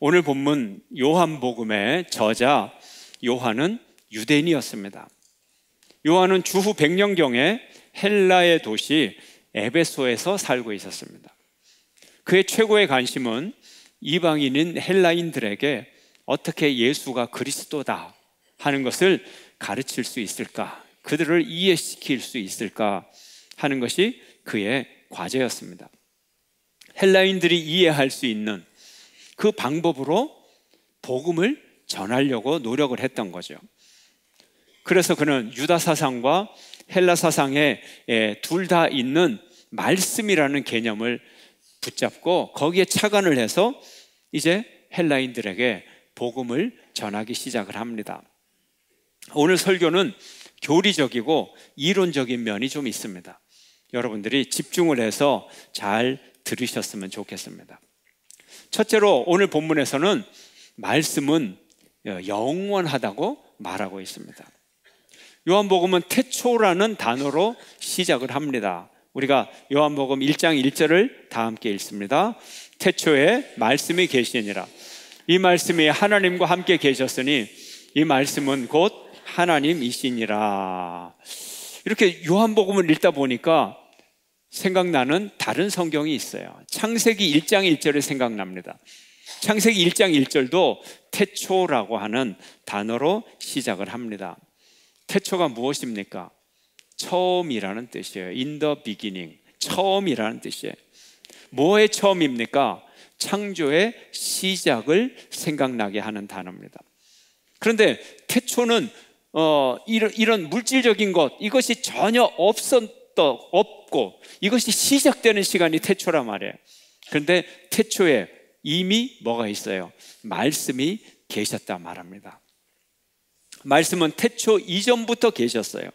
오늘 본문 요한복음의 저자 요한은 유대인이었습니다. 요한은 주후 100년경에 헬라의 도시 에베소에서 살고 있었습니다. 그의 최고의 관심은 이방인인 헬라인들에게 어떻게 예수가 그리스도다 하는 것을 가르칠 수 있을까, 그들을 이해시킬 수 있을까 하는 것이 그의 과제였습니다. 헬라인들이 이해할 수 있는 그 방법으로 복음을 전하려고 노력을 했던 거죠. 그래서 그는 유다 사상과 헬라 사상에 둘 다 있는 말씀이라는 개념을 붙잡고 거기에 착안을 해서 이제 헬라인들에게 복음을 전하기 시작을 합니다. 오늘 설교는 교리적이고 이론적인 면이 좀 있습니다. 여러분들이 집중을 해서 잘 들으셨으면 좋겠습니다. 첫째로 오늘 본문에서는 말씀은 영원하다고 말하고 있습니다. 요한복음은 태초라는 단어로 시작을 합니다. 우리가 요한복음 1장 1절을 다 함께 읽습니다. 태초에 말씀이 계시니라. 이 말씀이 하나님과 함께 계셨으니 이 말씀은 곧 하나님이시니라. 이렇게 요한복음을 읽다 보니까 생각나는 다른 성경이 있어요. 창세기 1장 1절이 생각납니다. 창세기 1장 1절도 태초라고 하는 단어로 시작을 합니다. 태초가 무엇입니까? 처음이라는 뜻이에요. In the beginning, 처음이라는 뜻이에요. 뭐의 처음입니까? 창조의 시작을 생각나게 하는 단어입니다. 그런데 태초는 이런 물질적인 것, 이것이 전혀 없고 이것이 시작되는 시간이 태초란 말이에요. 그런데 태초에 이미 뭐가 있어요? 말씀이 계셨다 말합니다. 말씀은 태초 이전부터 계셨어요.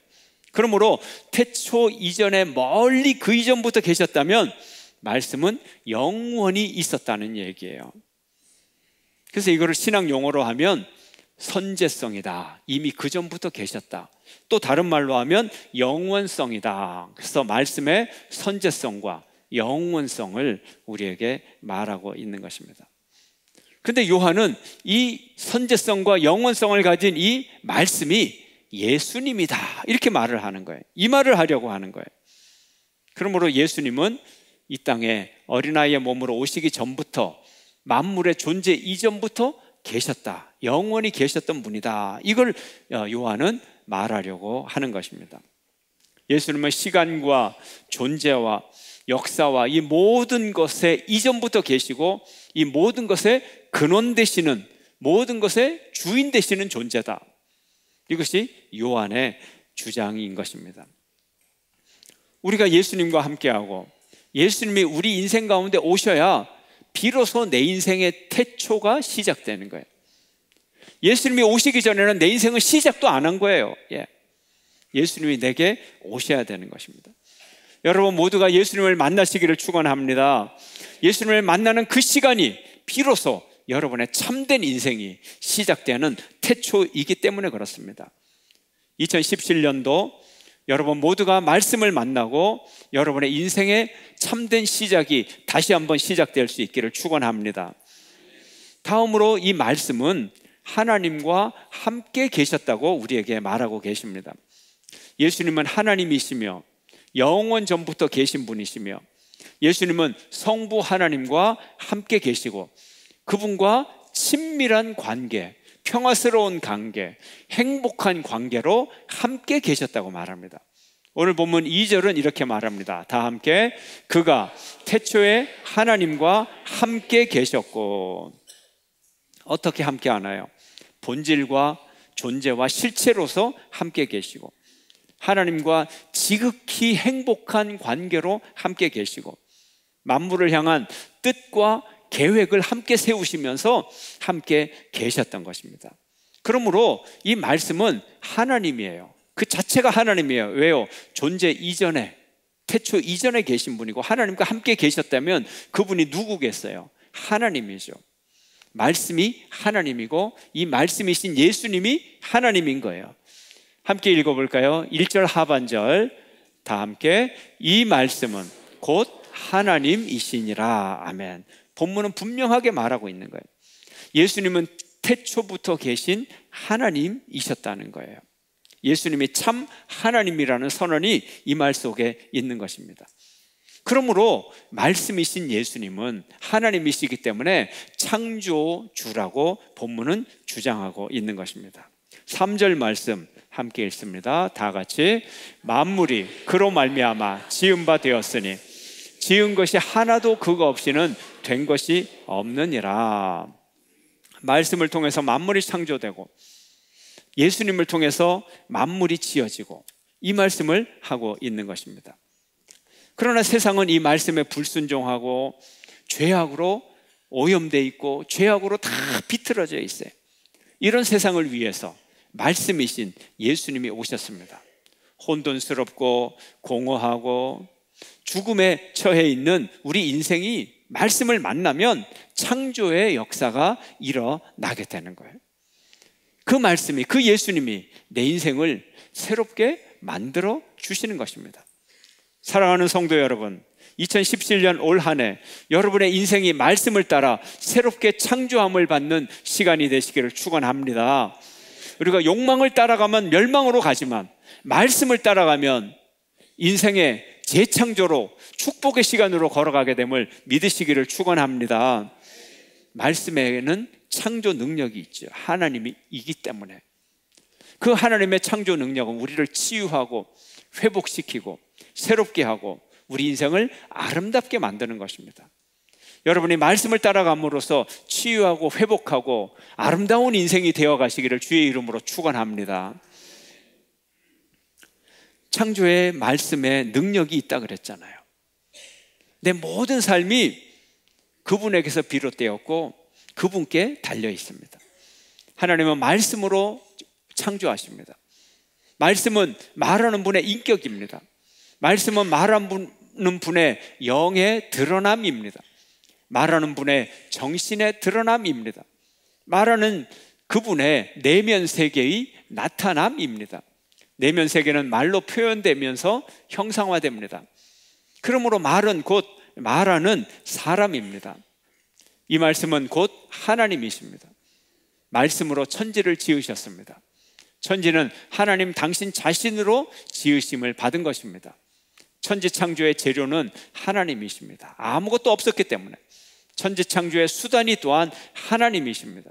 그러므로 태초 이전에 멀리 그 이전부터 계셨다면 말씀은 영원히 있었다는 얘기예요. 그래서 이거를 신학 용어로 하면 선제성이다. 이미 그 전부터 계셨다. 또 다른 말로 하면 영원성이다. 그래서 말씀의 선제성과 영원성을 우리에게 말하고 있는 것입니다. 그런데 요한은 이 선제성과 영원성을 가진 이 말씀이 예수님이다, 이렇게 말을 하는 거예요. 이 말을 하려고 하는 거예요. 그러므로 예수님은 이 땅에 어린아이의 몸으로 오시기 전부터, 만물의 존재 이전부터 계셨다, 영원히 계셨던 분이다, 이걸 요한은 말하려고 하는 것입니다. 예수님은 시간과 존재와 역사와 이 모든 것에 이전부터 계시고 이 모든 것의 근원 되시는, 모든 것의 주인 되시는 존재다. 이것이 요한의 주장인 것입니다. 우리가 예수님과 함께하고 예수님이 우리 인생 가운데 오셔야 비로소 내 인생의 태초가 시작되는 거예요. 예수님이 오시기 전에는 내 인생은 시작도 안 한 거예요. 예수님이 내게 오셔야 되는 것입니다. 여러분 모두가 예수님을 만나시기를 축원합니다. 예수님을 만나는 그 시간이 비로소 여러분의 참된 인생이 시작되는 태초이기 때문에 그렇습니다. 2017년도 여러분 모두가 말씀을 만나고 여러분의 인생의 참된 시작이 다시 한번 시작될 수 있기를 축원합니다. 다음으로 이 말씀은 하나님과 함께 계셨다고 우리에게 말하고 계십니다. 예수님은 하나님이시며 영원 전부터 계신 분이시며 예수님은 성부 하나님과 함께 계시고 그분과 친밀한 관계, 평화스러운 관계, 행복한 관계로 함께 계셨다고 말합니다. 오늘 본문 2절은 이렇게 말합니다. 다 함께 그가 태초에 하나님과 함께 계셨고. 어떻게 함께 하나요? 본질과 존재와 실체로서 함께 계시고 하나님과 지극히 행복한 관계로 함께 계시고 만물을 향한 뜻과 계획을 함께 세우시면서 함께 계셨던 것입니다. 그러므로 이 말씀은 하나님이에요. 그 자체가 하나님이에요. 왜요? 존재 이전에, 태초 이전에 계신 분이고 하나님과 함께 계셨다면 그분이 누구겠어요? 하나님이죠. 말씀이 하나님이고 이 말씀이신 예수님이 하나님인 거예요. 함께 읽어볼까요? 1절 하반절 다 함께 이 말씀은 곧 하나님이시니라. 아멘. 본문은 분명하게 말하고 있는 거예요. 예수님은 태초부터 계신 하나님이셨다는 거예요. 예수님이 참 하나님이라는 선언이 이 말 속에 있는 것입니다. 그러므로 말씀이신 예수님은 하나님이시기 때문에 창조주라고 본문은 주장하고 있는 것입니다. 3절 말씀 함께 읽습니다. 다 같이. 만물이 그로 말미암아 지은 바 되었으니 지은 것이 하나도 그거 없이는 된 것이 없느니라. 말씀을 통해서 만물이 창조되고 예수님을 통해서 만물이 지어지고 이 말씀을 하고 있는 것입니다. 그러나 세상은 이 말씀에 불순종하고 죄악으로 오염되어 있고 죄악으로 다 비틀어져 있어요. 이런 세상을 위해서 말씀이신 예수님이 오셨습니다. 혼돈스럽고 공허하고 죽음에 처해 있는 우리 인생이 말씀을 만나면 창조의 역사가 일어나게 되는 거예요. 그 말씀이, 그 예수님이 내 인생을 새롭게 만들어 주시는 것입니다. 사랑하는 성도 여러분, 2017년 올 한 해 여러분의 인생이 말씀을 따라 새롭게 창조함을 받는 시간이 되시기를 축원합니다. 우리가 욕망을 따라가면 멸망으로 가지만 말씀을 따라가면 인생의 재창조로 축복의 시간으로 걸어가게 됨을 믿으시기를 축원합니다. 말씀에는 창조 능력이 있죠. 하나님이기 때문에 그 하나님의 창조 능력은 우리를 치유하고 회복시키고 새롭게 하고 우리 인생을 아름답게 만드는 것입니다. 여러분이 말씀을 따라감으로써 치유하고 회복하고 아름다운 인생이 되어 가시기를 주의 이름으로 축원합니다. 창조의 말씀에 능력이 있다 그랬잖아요. 내 모든 삶이 그분에게서 비롯되었고 그분께 달려 있습니다. 하나님은 말씀으로 창조하십니다. 말씀은 말하는 분의 인격입니다. 말씀은 말하는 분의 영의 드러남입니다. 말하는 분의 정신의 드러남입니다. 말하는 그분의 내면 세계의 나타남입니다. 내면 세계는 말로 표현되면서 형상화됩니다. 그러므로 말은 곧 말하는 사람입니다. 이 말씀은 곧 하나님이십니다. 말씀으로 천지를 지으셨습니다. 천지는 하나님 당신 자신으로 지으심을 받은 것입니다. 천지 창조의 재료는 하나님이십니다. 아무것도 없었기 때문에 천지 창조의 수단이 또한 하나님이십니다.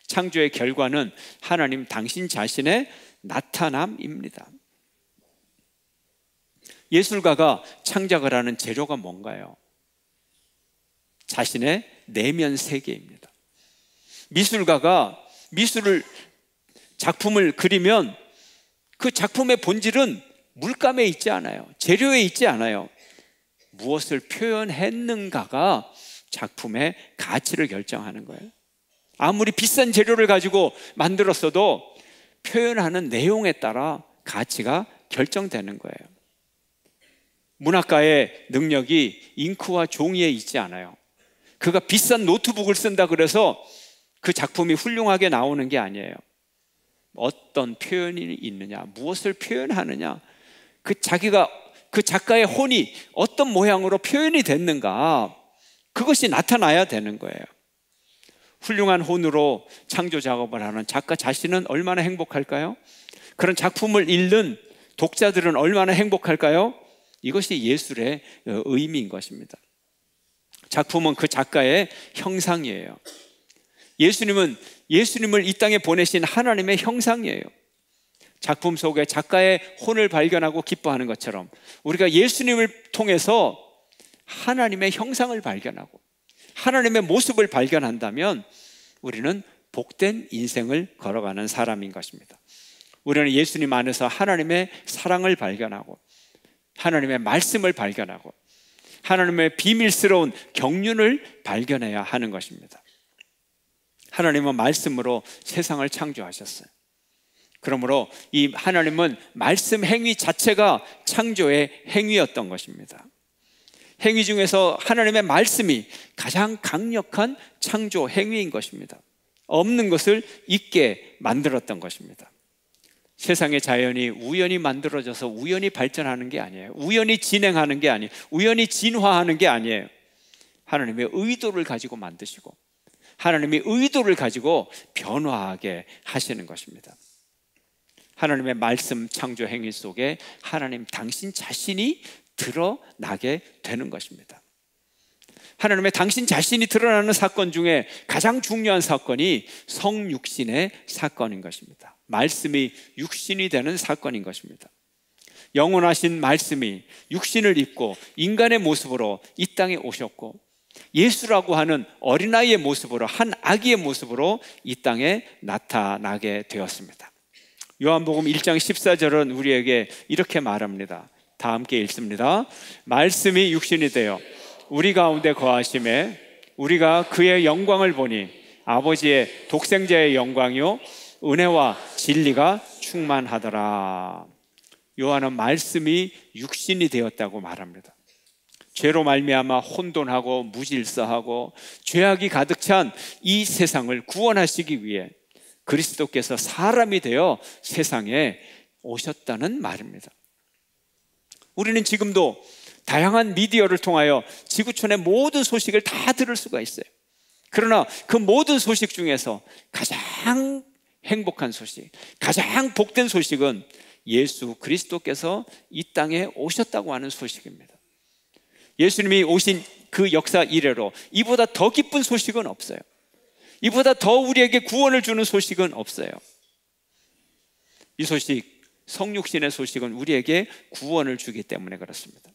창조의 결과는 하나님 당신 자신의 나타남입니다. 예술가가 창작을 하는 재료가 뭔가요? 자신의 내면 세계입니다. 미술가가 작품을 그리면 그 작품의 본질은 물감에 있지 않아요. 재료에 있지 않아요. 무엇을 표현했는가가 작품의 가치를 결정하는 거예요. 아무리 비싼 재료를 가지고 만들었어도 표현하는 내용에 따라 가치가 결정되는 거예요. 문학가의 능력이 잉크와 종이에 있지 않아요. 그가 비싼 노트북을 쓴다 그래서 그 작품이 훌륭하게 나오는 게 아니에요. 어떤 표현이 있느냐, 무엇을 표현하느냐, 그 작가의 혼이 어떤 모양으로 표현이 됐는가, 그것이 나타나야 되는 거예요. 훌륭한 혼으로 창조 작업을 하는 작가 자신은 얼마나 행복할까요? 그런 작품을 읽는 독자들은 얼마나 행복할까요? 이것이 예술의 의미인 것입니다. 작품은 그 작가의 형상이에요. 예수님을 이 땅에 보내신 하나님의 형상이에요. 작품 속에 작가의 혼을 발견하고 기뻐하는 것처럼 우리가 예수님을 통해서 하나님의 형상을 발견하고 하나님의 모습을 발견한다면 우리는 복된 인생을 걸어가는 사람인 것입니다. 우리는 예수님 안에서 하나님의 사랑을 발견하고 하나님의 말씀을 발견하고 하나님의 비밀스러운 경륜을 발견해야 하는 것입니다. 하나님은 말씀으로 세상을 창조하셨어요. 그러므로 이 하나님은 말씀 행위 자체가 창조의 행위였던 것입니다. 행위 중에서 하나님의 말씀이 가장 강력한 창조 행위인 것입니다. 없는 것을 있게 만들었던 것입니다. 세상의 자연이 우연히 만들어져서 우연히 발전하는 게 아니에요. 우연히 진행하는 게 아니에요. 우연히 진화하는 게 아니에요. 하나님의 의도를 가지고 만드시고 하나님의 의도를 가지고 변화하게 하시는 것입니다. 하나님의 말씀 창조 행위 속에 하나님 당신 자신이 드러나게 되는 것입니다. 하나님의 당신 자신이 드러나는 사건 중에 가장 중요한 사건이 성육신의 사건인 것입니다. 말씀이 육신이 되는 사건인 것입니다. 영원하신 말씀이 육신을 입고 인간의 모습으로 이 땅에 오셨고, 예수라고 하는 어린아이의 모습으로, 한 아기의 모습으로 이 땅에 나타나게 되었습니다. 요한복음 1장 14절은 우리에게 이렇게 말합니다. 다 함께 읽습니다. 말씀이 육신이 되어 우리 가운데 거하심에 우리가 그의 영광을 보니 아버지의 독생자의 영광이요 은혜와 진리가 충만하더라. 요한은 말씀이 육신이 되었다고 말합니다. 죄로 말미암아 혼돈하고 무질서하고 죄악이 가득 찬 이 세상을 구원하시기 위해 그리스도께서 사람이 되어 세상에 오셨다는 말입니다. 우리는 지금도 다양한 미디어를 통하여 지구촌의 모든 소식을 다 들을 수가 있어요. 그러나 그 모든 소식 중에서 가장 행복한 소식, 가장 복된 소식은 예수 그리스도께서 이 땅에 오셨다고 하는 소식입니다. 예수님이 오신 그 역사 이래로 이보다 더 기쁜 소식은 없어요. 이보다 더 우리에게 구원을 주는 소식은 없어요. 이 소식, 성육신의 소식은 우리에게 구원을 주기 때문에 그렇습니다.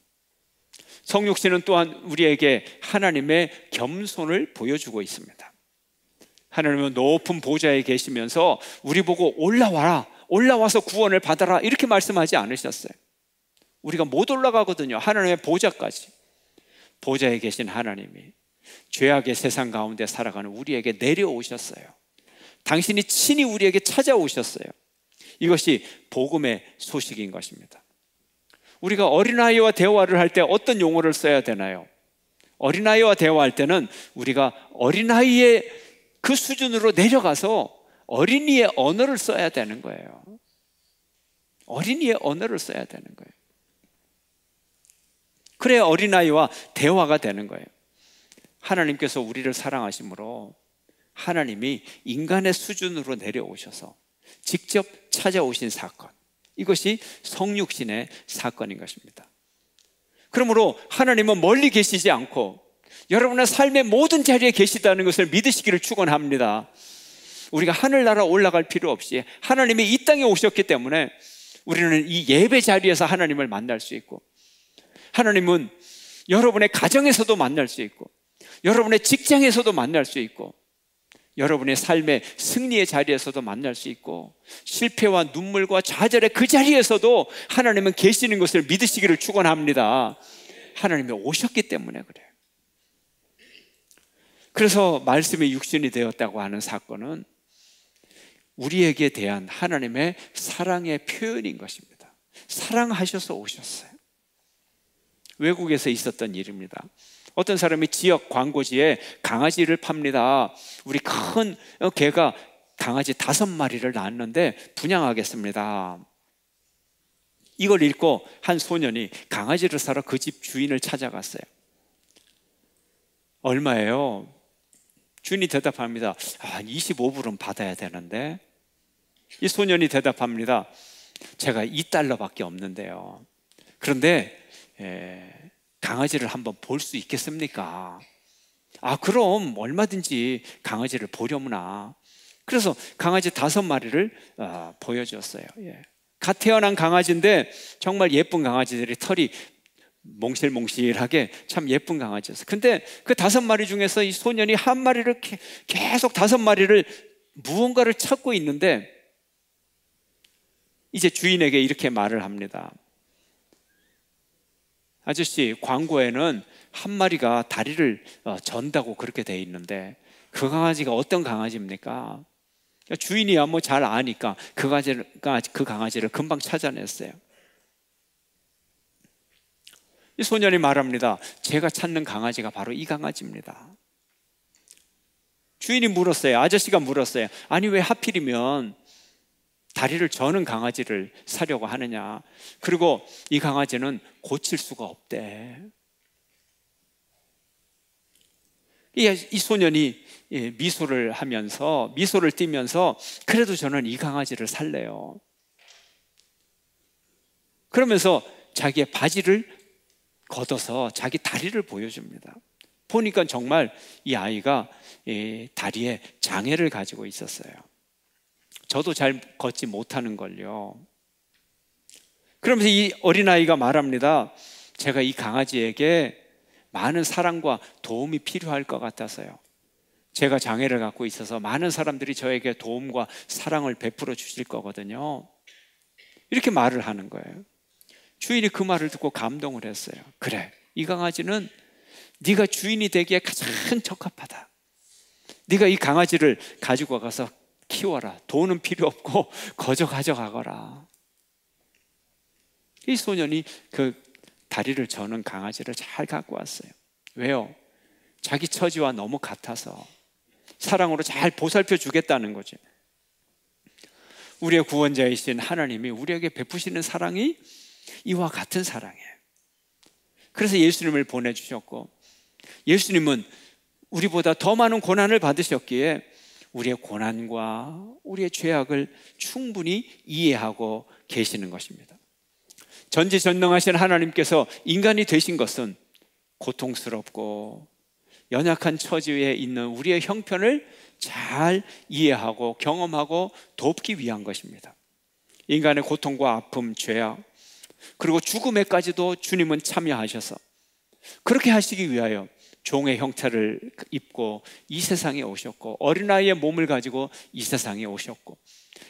성육신은 또한 우리에게 하나님의 겸손을 보여주고 있습니다. 하나님은 높은 보좌에 계시면서 우리 보고 올라와라, 올라와서 구원을 받아라 이렇게 말씀하지 않으셨어요. 우리가 못 올라가거든요. 하나님의 보좌까지. 보좌에 계신 하나님이 죄악의 세상 가운데 살아가는 우리에게 내려오셨어요. 당신이 친히 우리에게 찾아오셨어요. 이것이 복음의 소식인 것입니다. 우리가 어린아이와 대화를 할 때 어떤 용어를 써야 되나요? 어린아이와 대화할 때는 우리가 어린아이의 그 수준으로 내려가서 어린이의 언어를 써야 되는 거예요. 어린이의 언어를 써야 되는 거예요. 그래야 어린아이와 대화가 되는 거예요. 하나님께서 우리를 사랑하심으로 하나님이 인간의 수준으로 내려오셔서 직접 찾아오신 사건, 이것이 성육신의 사건인 것입니다. 그러므로 하나님은 멀리 계시지 않고 여러분의 삶의 모든 자리에 계시다는 것을 믿으시기를 축원합니다. 우리가 하늘나라 올라갈 필요 없이 하나님이 이 땅에 오셨기 때문에 우리는 이 예배 자리에서 하나님을 만날 수 있고, 하나님은 여러분의 가정에서도 만날 수 있고, 여러분의 직장에서도 만날 수 있고, 여러분의 삶의 승리의 자리에서도 만날 수 있고, 실패와 눈물과 좌절의 그 자리에서도 하나님은 계시는 것을 믿으시기를 축원합니다. 하나님이 오셨기 때문에 그래요. 그래서 말씀이 육신이 되었다고 하는 사건은 우리에게 대한 하나님의 사랑의 표현인 것입니다. 사랑하셔서 오셨어요. 외국에서 있었던 일입니다. 어떤 사람이 지역 광고지에 강아지를 팝니다. 우리 큰 개가 강아지 5마리를 낳았는데 분양하겠습니다. 이걸 읽고 한 소년이 강아지를 사러 그 집 주인을 찾아갔어요. 얼마예요? 주인이 대답합니다. 25불은 받아야 되는데. 이 소년이 대답합니다. 제가 $2밖에 없는데요. 그런데 강아지를 한번 볼 수 있겠습니까? 그럼 얼마든지 강아지를 보려무나. 그래서 강아지 5마리를 보여줬어요. 갓 태어난 강아지인데 정말 예쁜 강아지들이 털이 몽실몽실하게 참 예쁜 강아지였어요. 근데 그 5마리 중에서 이 소년이 한 마리를 계속 5마리를 무언가를 찾고 있는데, 이제 주인에게 이렇게 말을 합니다. 아저씨, 광고에는 한 마리가 다리를 전다고 그렇게 돼 있는데 그 강아지가 어떤 강아지입니까? 주인이야 뭐 잘 아니까 그 강아지를 금방 찾아냈어요. 이 소년이 말합니다. 제가 찾는 강아지가 바로 이 강아지입니다. 주인이 물었어요. 아저씨가 물었어요. 아니 왜 하필이면 다리를 저는 강아지를 사려고 하느냐. 그리고 이 강아지는 고칠 수가 없대. 이 소년이 미소를 하면서, 미소를 띠면서, 그래도 저는 이 강아지를 살래요. 그러면서 자기의 바지를 걷어서 자기 다리를 보여줍니다. 보니까 정말 이 아이가 다리에 장애를 가지고 있었어요. 저도 잘 걷지 못하는 걸요. 그러면서 이 어린아이가 말합니다. 제가 이 강아지에게 많은 사랑과 도움이 필요할 것 같아서요. 제가 장애를 갖고 있어서 많은 사람들이 저에게 도움과 사랑을 베풀어 주실 거거든요. 이렇게 말을 하는 거예요. 주인이 그 말을 듣고 감동을 했어요. 그래, 이 강아지는 네가 주인이 되기에 가장 적합하다. 네가 이 강아지를 가지고 가서 키워라. 돈은 필요 없고 거저 가져가거라. 이 소년이 그 다리를 저는 강아지를 잘 갖고 왔어요. 왜요? 자기 처지와 너무 같아서 사랑으로 잘 보살펴 주겠다는 거죠. 우리의 구원자이신 하나님이 우리에게 베푸시는 사랑이 이와 같은 사랑이에요. 그래서 예수님을 보내주셨고, 예수님은 우리보다 더 많은 고난을 받으셨기에 우리의 고난과 우리의 죄악을 충분히 이해하고 계시는 것입니다. 전지전능하신 하나님께서 인간이 되신 것은 고통스럽고 연약한 처지에 있는 우리의 형편을 잘 이해하고 경험하고 돕기 위한 것입니다. 인간의 고통과 아픔, 죄악, 그리고 죽음에까지도 주님은 참여하셔서 그렇게 하시기 위하여 종의 형태를 입고 이 세상에 오셨고, 어린아이의 몸을 가지고 이 세상에 오셨고,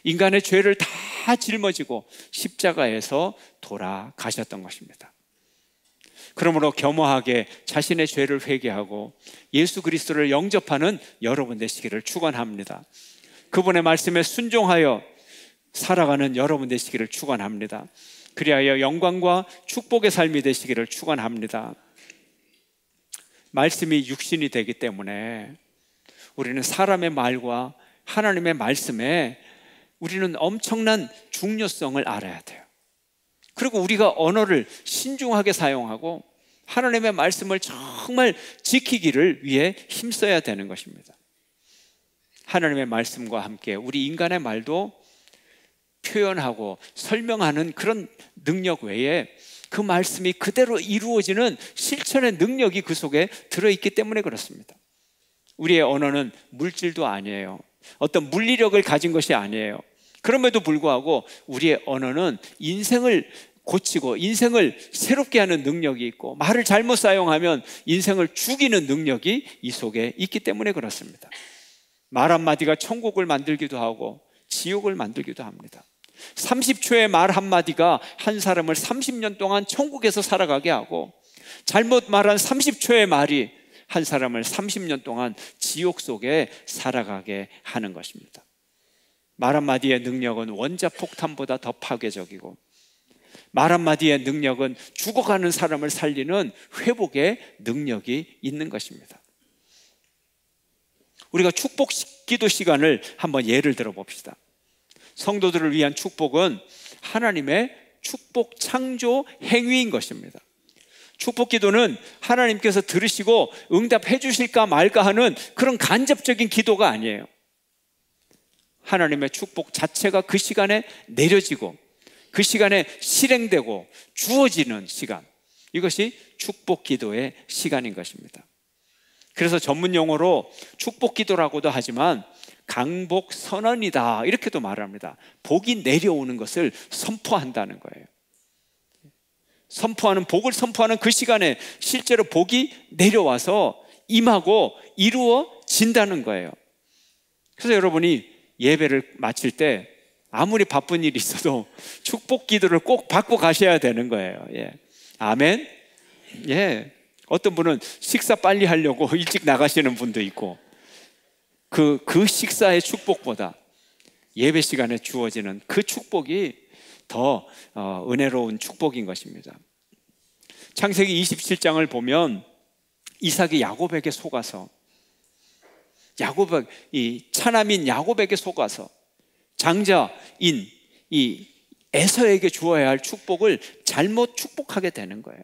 인간의 죄를 다 짊어지고 십자가에서 돌아가셨던 것입니다. 그러므로 겸허하게 자신의 죄를 회개하고 예수 그리스도를 영접하는 여러분 되시기를 축원합니다. 그분의 말씀에 순종하여 살아가는 여러분 되시기를 축원합니다. 그리하여 영광과 축복의 삶이 되시기를 축원합니다. 말씀이 육신이 되기 때문에 우리는 사람의 말과 하나님의 말씀에 우리는 엄청난 중요성을 알아야 돼요. 그리고 우리가 언어를 신중하게 사용하고 하나님의 말씀을 정말 지키기를 위해 힘써야 되는 것입니다. 하나님의 말씀과 함께 우리 인간의 말도 표현하고 설명하는 그런 능력 외에 그 말씀이 그대로 이루어지는 실천의 능력이 그 속에 들어있기 때문에 그렇습니다. 우리의 언어는 물질도 아니에요. 어떤 물리력을 가진 것이 아니에요. 그럼에도 불구하고 우리의 언어는 인생을 고치고 인생을 새롭게 하는 능력이 있고, 말을 잘못 사용하면 인생을 죽이는 능력이 이 속에 있기 때문에 그렇습니다. 말 한마디가 천국을 만들기도 하고 지옥을 만들기도 합니다. 30초의 말 한마디가 한 사람을 30년 동안 천국에서 살아가게 하고, 잘못 말한 30초의 말이 한 사람을 30년 동안 지옥 속에 살아가게 하는 것입니다. 말 한마디의 능력은 원자폭탄보다 더 파괴적이고, 말 한마디의 능력은 죽어가는 사람을 살리는 회복의 능력이 있는 것입니다. 우리가 축복 기도 시간을 한번 예를 들어 봅시다. 성도들을 위한 축복은 하나님의 축복 창조 행위인 것입니다. 축복 기도는 하나님께서 들으시고 응답해 주실까 말까 하는 그런 간접적인 기도가 아니에요. 하나님의 축복 자체가 그 시간에 내려지고 그 시간에 실행되고 주어지는 시간, 이것이 축복 기도의 시간인 것입니다. 그래서 전문 용어로 축복 기도라고도 하지만 강복 선언이다, 이렇게도 말합니다. 복이 내려오는 것을 선포한다는 거예요. 선포하는, 복을 선포하는 그 시간에 실제로 복이 내려와서 임하고 이루어진다는 거예요. 그래서 여러분이 예배를 마칠 때 아무리 바쁜 일이 있어도 축복 기도를 꼭 받고 가셔야 되는 거예요. 예. 아멘. 예. 어떤 분은 식사 빨리 하려고 일찍 나가시는 분도 있고, 그 식사의 축복보다 예배 시간에 주어지는 그 축복이 더 은혜로운 축복인 것입니다. 창세기 27장을 보면 이삭이 야곱에게 속아서, 이 차남인 야곱에게 속아서 장자인 이 에서에게 주어야 할 축복을 잘못 축복하게 되는 거예요.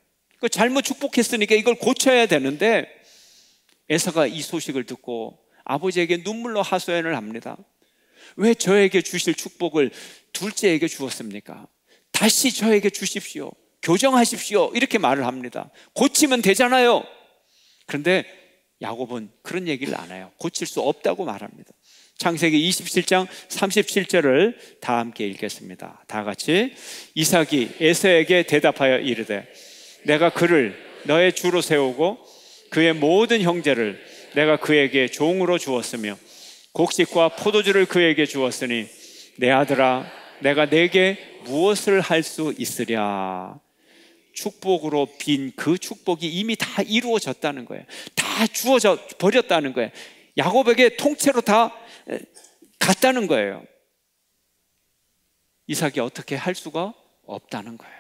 잘못 축복했으니까 이걸 고쳐야 되는데 에사가 이 소식을 듣고 아버지에게 눈물로 하소연을 합니다. 왜 저에게 주실 축복을 둘째에게 주었습니까? 다시 저에게 주십시오. 교정하십시오. 이렇게 말을 합니다. 고치면 되잖아요. 그런데 야곱은 그런 얘기를 안 해요. 고칠 수 없다고 말합니다. 창세기 27장 37절을 다 함께 읽겠습니다. 다 같이. 이삭이 에서에게 대답하여 이르되 내가 그를 너의 주로 세우고 그의 모든 형제를 내가 그에게 종으로 주었으며 곡식과 포도주를 그에게 주었으니 내 아들아 내가 내게 무엇을 할 수 있으랴. 축복으로 빈 그 축복이 이미 다 이루어졌다는 거예요. 다 주어져 버렸다는 거예요. 야곱에게 통째로 다 갔다는 거예요. 이삭이 어떻게 할 수가 없다는 거예요.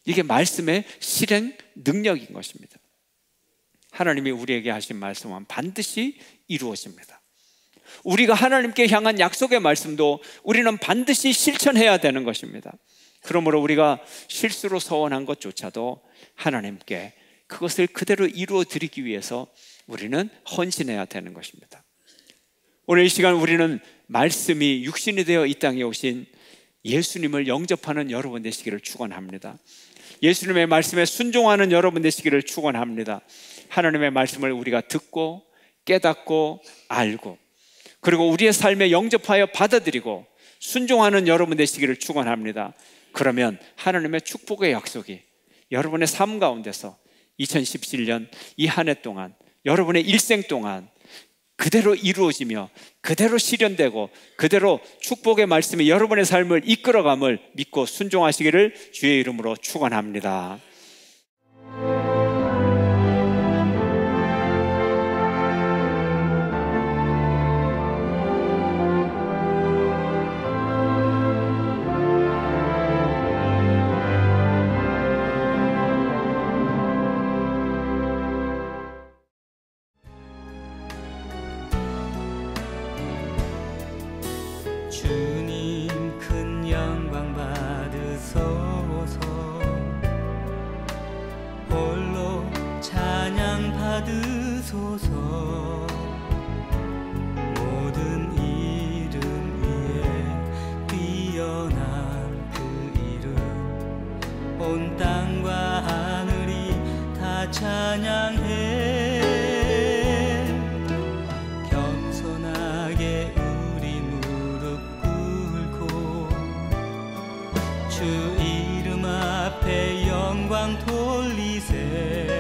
이게 말씀의 실행 능력인 것입니다. 하나님이 우리에게 하신 말씀은 반드시 이루어집니다. 우리가 하나님께 향한 약속의 말씀도 우리는 반드시 실천해야 되는 것입니다. 그러므로 우리가 실수로 서원한 것조차도 하나님께 그것을 그대로 이루어 드리기 위해서 우리는 헌신해야 되는 것입니다. 오늘 이 시간 우리는 말씀이 육신이 되어 이 땅에 오신 예수님을 영접하는 여러분 되시기를 축원합니다. 예수님의 말씀에 순종하는 여러분 되시기를 축원합니다. 하나님의 말씀을 우리가 듣고 깨닫고 알고 그리고 우리의 삶에 영접하여 받아들이고 순종하는 여러분 되시기를 축원합니다. 그러면 하나님의 축복의 약속이 여러분의 삶 가운데서 2017년 이 한 해 동안 여러분의 일생 동안 그대로 이루어지며 그대로 실현되고 그대로 축복의 말씀이 여러분의 삶을 이끌어감을 믿고 순종하시기를 주의 이름으로 축원합니다. 주님 큰 영광 받으소서. 홀로 찬양 받으소서. 모든 이름 위에 뛰어난 그 이름 온 땅과 하늘이 다 찬양해. 주 이름 앞에 영광 돌리세.